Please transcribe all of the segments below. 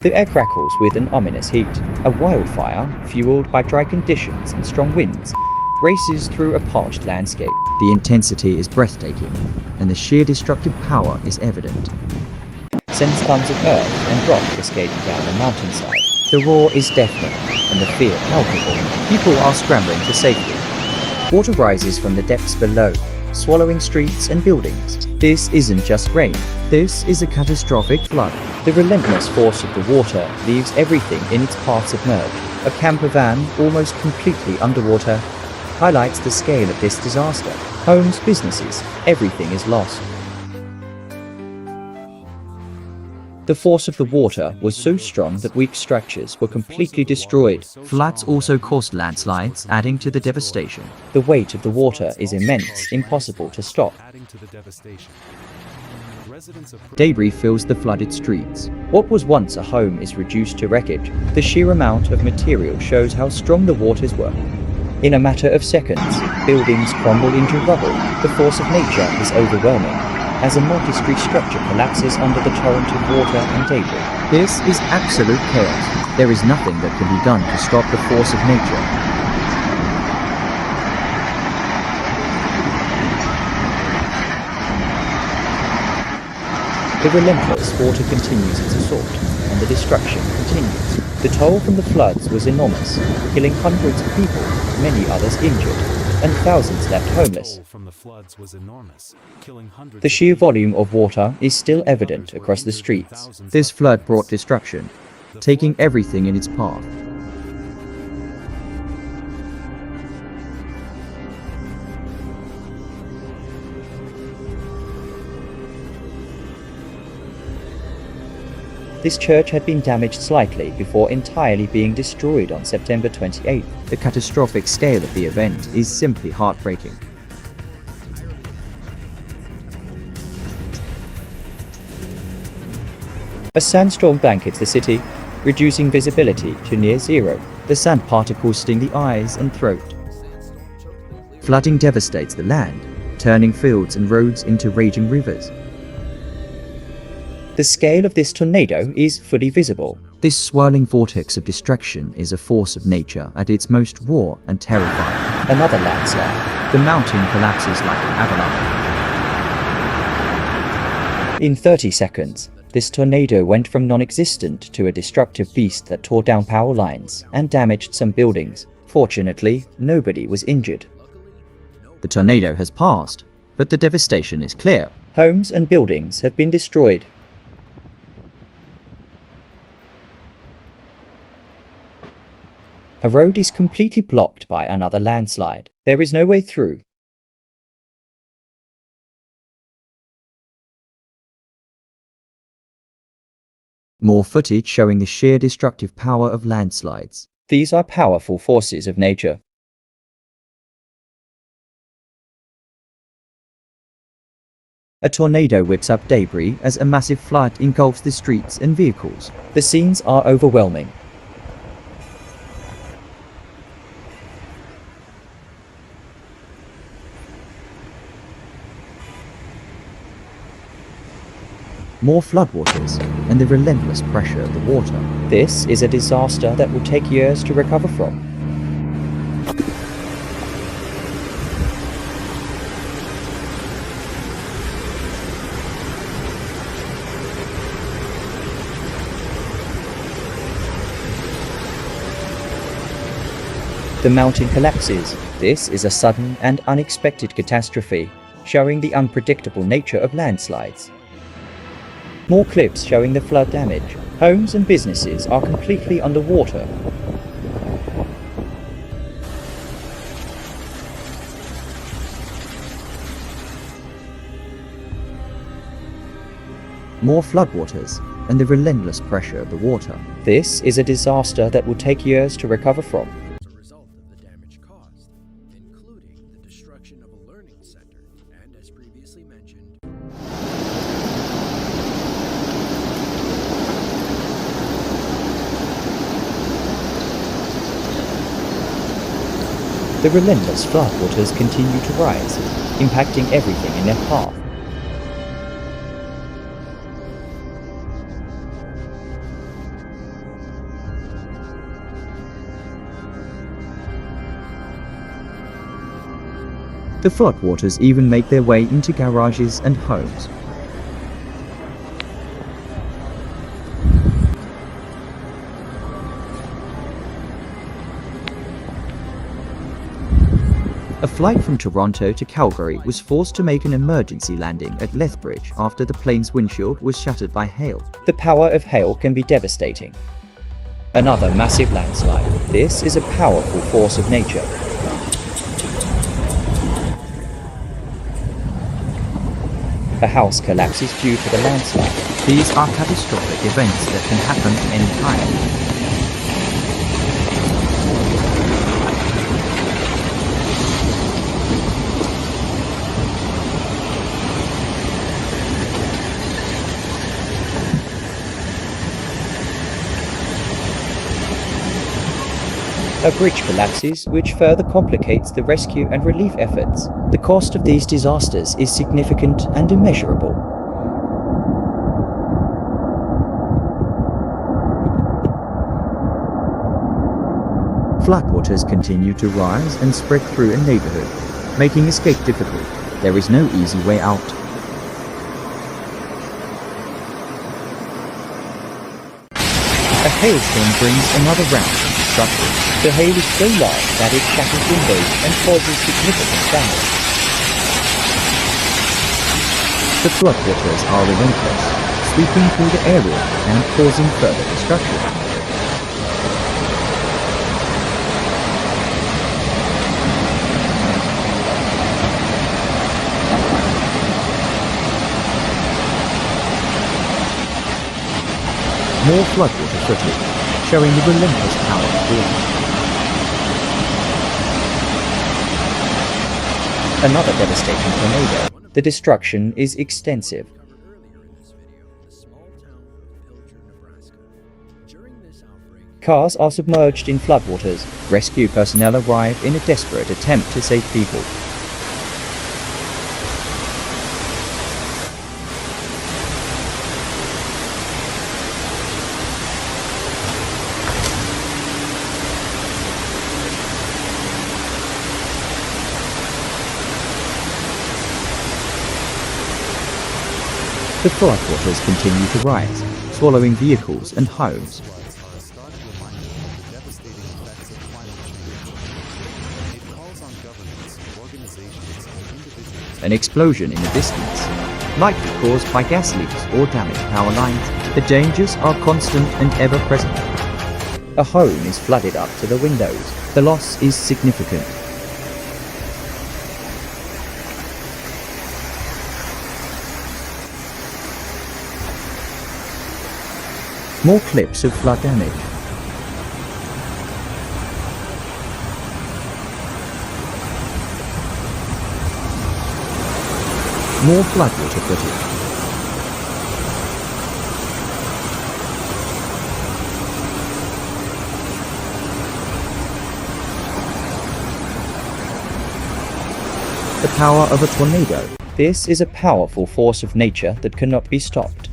The air crackles with an ominous heat. A wildfire, fueled by dry conditions and strong winds, races through a parched landscape. The intensity is breathtaking, and the sheer destructive power is evident. Sends tons of earth and rock cascading down the mountainside. The roar is deafening, and the fear palpable. People are scrambling to safety. Water rises from the depths below, swallowing streets and buildings. This isn't just rain. This is a catastrophic flood. The relentless force of the water leaves everything in its path submerged. A camper van, almost completely underwater, highlights the scale of this disaster. Homes, businesses, everything is lost. The force of the water was so strong that weak structures were completely destroyed. Floods also caused landslides, adding to the devastation. The weight of the water is immense, impossible to stop. Debris fills the flooded streets. What was once a home is reduced to wreckage. The sheer amount of material shows how strong the waters were. In a matter of seconds, buildings crumble into rubble. The force of nature is overwhelming, as a multi-story structure collapses under the torrent of water and debris. This is absolute chaos. There is nothing that can be done to stop the force of nature. The relentless water continues its assault, and the destruction continues. The toll from the floods was enormous, killing hundreds of people, many others injured, and thousands left homeless. The sheer volume of water is still evident across the streets. This flood brought destruction, taking everything in its path. This church had been damaged slightly before entirely being destroyed on September 28th. The catastrophic scale of the event is simply heartbreaking. A sandstorm blankets the city, reducing visibility to near zero. The sand particles sting the eyes and throat. Flooding devastates the land, turning fields and roads into raging rivers. The scale of this tornado is fully visible. This swirling vortex of destruction is a force of nature at its most raw and terrifying. Another landslide. The mountain collapses like an avalanche. In 30 seconds, this tornado went from non-existent to a destructive beast that tore down power lines and damaged some buildings. Fortunately, nobody was injured. The tornado has passed, but the devastation is clear. Homes and buildings have been destroyed. A road is completely blocked by another landslide. There is no way through. More footage showing the sheer destructive power of landslides. These are powerful forces of nature. A tornado whips up debris as a massive flood engulfs the streets and vehicles. The scenes are overwhelming. More floodwaters, and the relentless pressure of the water. This is a disaster that will take years to recover from. The mountain collapses. This is a sudden and unexpected catastrophe, showing the unpredictable nature of landslides. More clips showing the flood damage. Homes and businesses are completely underwater. More floodwaters, and the relentless pressure of the water. This is a disaster that will take years to recover from. As a result of the damage caused, including the destruction of a learning center, and as previously mentioned, The relentless floodwaters continue to rise, impacting everything in their path. The floodwaters even make their way into garages and homes. A flight from Toronto to Calgary was forced to make an emergency landing at Lethbridge after the plane's windshield was shattered by hail. The power of hail can be devastating. Another massive landslide. This is a powerful force of nature. A house collapses due to the landslide. These are catastrophic events that can happen at any time. A bridge collapses, which further complicates the rescue and relief efforts. The cost of these disasters is significant and immeasurable. Floodwaters continue to rise and spread through a neighborhood, making escape difficult. There is no easy way out. A hailstorm brings another round of destruction. The hail is so large that it shatters windows and causes significant damage. The floodwaters are relentless, sweeping through the area and causing further destruction. More floodwater footage, showing the relentless power of water. Another devastating tornado. The destruction is extensive. Cars are submerged in floodwaters. Rescue personnel arrive in a desperate attempt to save people. The floodwaters continue to rise, swallowing vehicles and homes. An explosion in the distance, likely caused by gas leaks or damaged power lines. The dangers are constant and ever present. A home is flooded up to the windows. The loss is significant. More clips of flood damage. More floodwater footage. The power of a tornado. This is a powerful force of nature that cannot be stopped.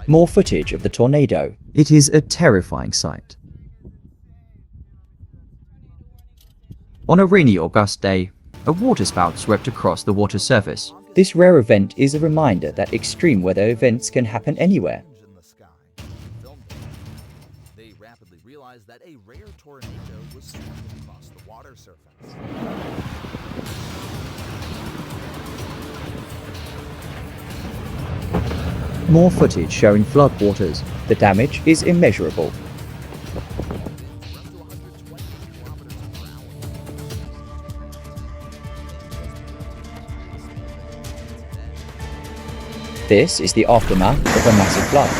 More footage of the tornado. It is a terrifying sight. On a rainy August day, a waterspout swept across the water surface. This rare event is a reminder that extreme weather events can happen anywhere. They rapidly realized that a rare tornado was sweeping across the water surface. More footage showing floodwaters. The damage is immeasurable. This is the aftermath of a massive flood.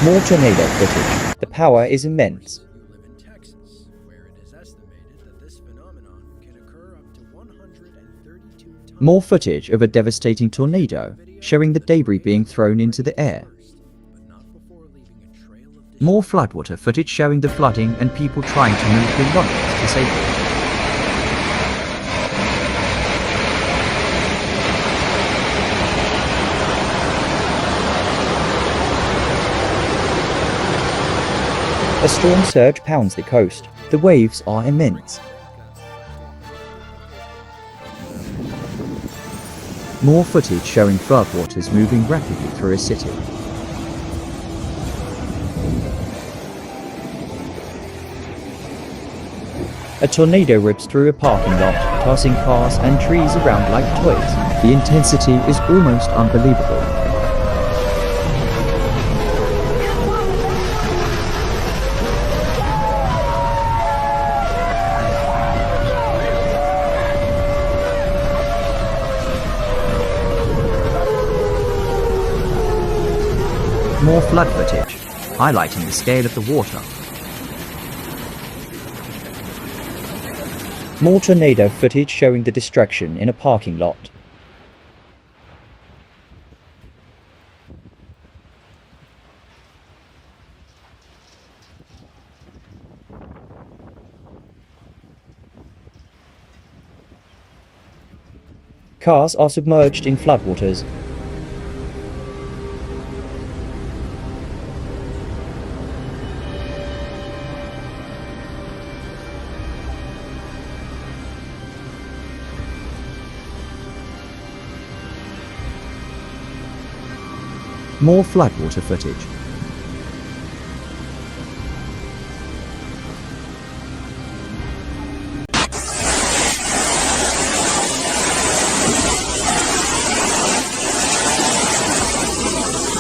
More tornado footage. The power is immense. More footage of a devastating tornado, showing the debris being thrown into the air. More floodwater footage showing the flooding and people trying to move belongings to safety. A storm surge pounds the coast. The waves are immense. More footage showing floodwaters moving rapidly through a city. A tornado rips through a parking lot, tossing cars and trees around like toys. The intensity is almost unbelievable. More flood footage, highlighting the scale of the water. More tornado footage showing the destruction in a parking lot. Cars are submerged in floodwaters. More floodwater footage.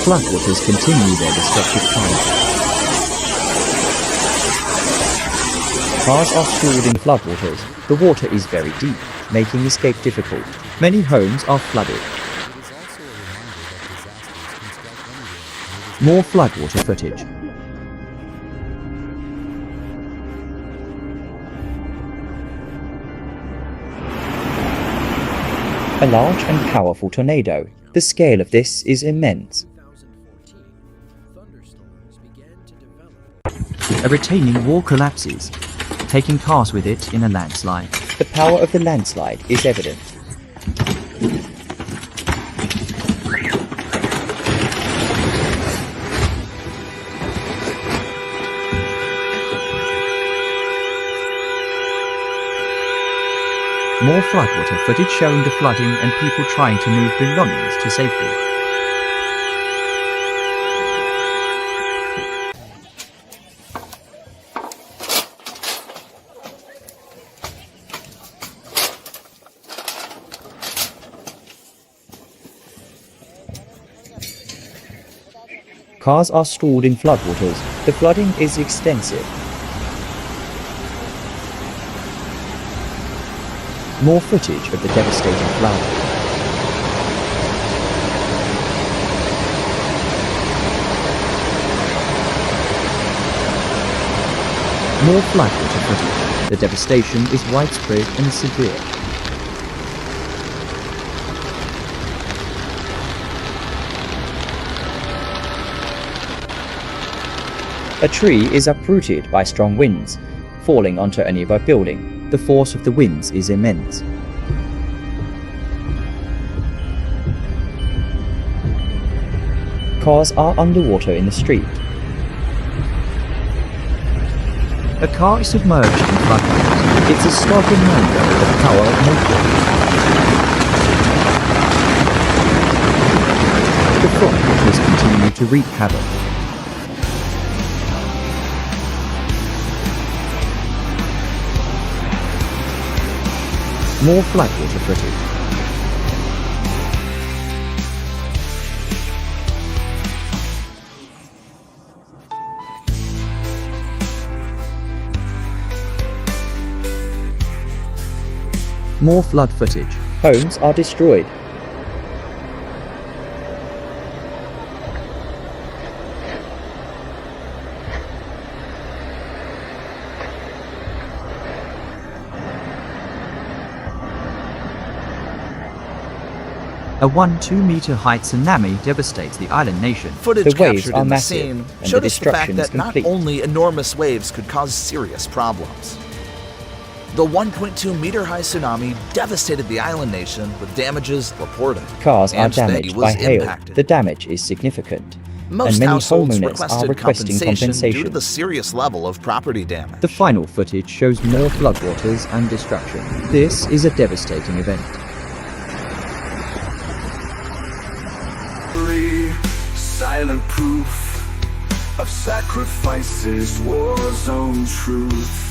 Floodwaters continue their destructive path. Cars are stalled in floodwaters. The water is very deep, making escape difficult. Many homes are flooded. More floodwater footage. A large and powerful tornado. The scale of this is immense. 2014, thunderstorms began to develop. A retaining wall collapses, taking cars with it in a landslide. The power of the landslide is evident. More floodwater footage showing the flooding and people trying to move belongings to safety. Cars are stalled in floodwaters. The flooding is extensive. More footage of the devastating flood. More floodwater footage. The devastation is widespread and severe. A tree is uprooted by strong winds, falling onto a nearby building. The force of the winds is immense. Cars are underwater in the street. A car is submerged in floodwaters. It's a startling reminder of the power of nature. The floodwaters continue to wreak havoc. More floodwater footage. More flood footage. Homes are destroyed. A 1-2 meter high tsunami devastates the island nation. Footage The waves captured are in the massive, scene and showed the us the fact destruction is that not complete. only enormous waves could cause serious problems. The 1.2 meter high tsunami devastated the island nation with damages reported. Cars are and Spenny damaged was by hail. impacted. The damage is significant. Most and many households homeowners are requested requesting compensation. due to the serious level of property damage. The final footage shows more floodwaters and destruction. This is a devastating event. Silent proof of sacrifices, war zone truth.